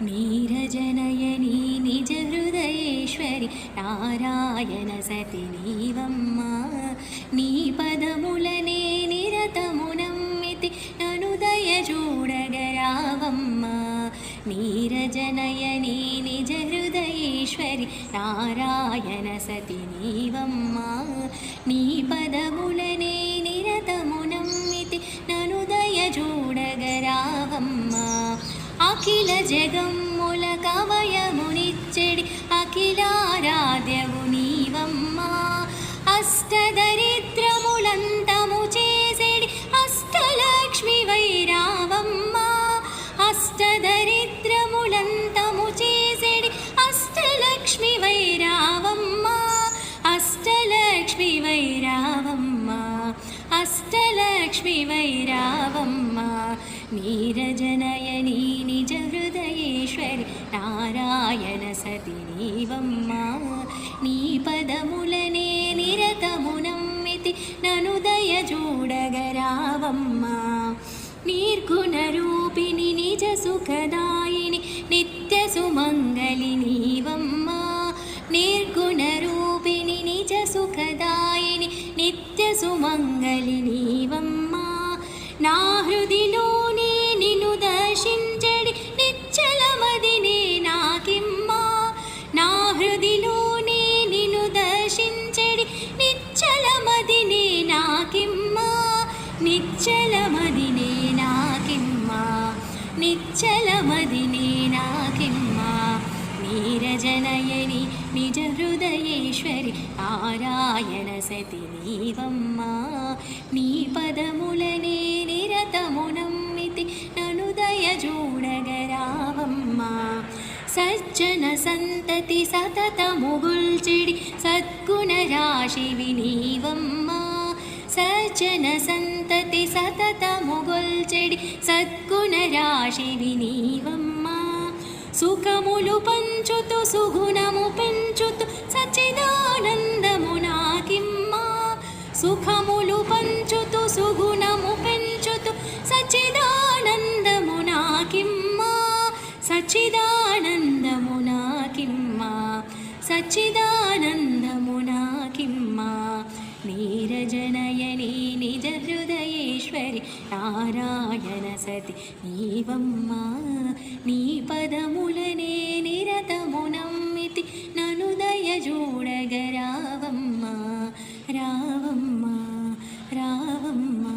నీరజనయని నిజ హృదయేశ్వరి నారాయణ సతి నీవమ్మా నీ పదములనే నిరతమునమ్మితి ననుదయ చూడగరావమ్మా నీరజనయని నిజ హృదయేశ్వరి నారాయణ సతి నీవమ్మా నీ పదములనే నిరతమునమ్మితి ననుదయ చూడగరావమ్మా అఖిల జగమ్ముల కవయమునిచ్చెడి అఖిలారాధ్యవు నీవమ్మా అష్టదరిద్రములంతము చేసేడి అష్టలక్ష్మి వైరావమ్మా అష్టదరిద్రములంతము చేసేడి అష్టలక్ష్మి వైరావమ్మా అష్టలక్ష్మి వైరావమ్మా అష్టలక్ష్మి వైరావమ్మా నీరజనయని నిజ హృదయేశ్వరి నారాయణ సతి నీవమ్మా నీ పదములనే నిరతమునమ్మితి ననుదయ చూడగరావమ్మా నిర్గుణ రూపిణి నిజ సుఖదాయిని నిత్య సుమంగళి నీవమ్మా నిర్గుణ రూపిణి నిజ సుఖదాయిని నిత్య సుమంగళి నీవమ్మా నా హృదిలోనే నిన్ను దర్శించడి నిశ్చలమదినే నాకిమ్మా నా హృదిలోనే నిన్ను దర్శించడి నిశ్చలమదినే నాకిమ్మా నిశ్చలమదినే నాకిమ్మా నిశ్చలమదినే నాకిమ్మా నీరజనయని నిజ హృదయేశ్వరి నారాయణ సతి నీవమ్మా నీ పదములనే నిరతమునమ్మితి ననుదయ చూడగరావమ్మా సజ్జన సంతతి సతతముగుల్చెడి సద్గుణ రాశివి నీవమ్మా సజ్జన సంతతి సతతముగుల్చెడి సద్గుణ రాశివి నీవమ్మా సుఖములు పంచుతూ సుగుణము పెంచుతూ సచ్చిదానందము నాకిమ్మా సుఖములు పంచుతూ సుగుణము పెంచుతూ సచ్చిదానందము నాకిమ్మా సచ్చిదానందము నాకిమ్మా సచ్చిదానందము నాకిమ్మా నీరజనయని నిజ హృదయేశ్వరి నారాయణ సతి నీవమ్మా నీ పదములనే నిరతమునమ్మితి ననుదయ చూడగరావమ్మా రావమ్మా రావమ్మా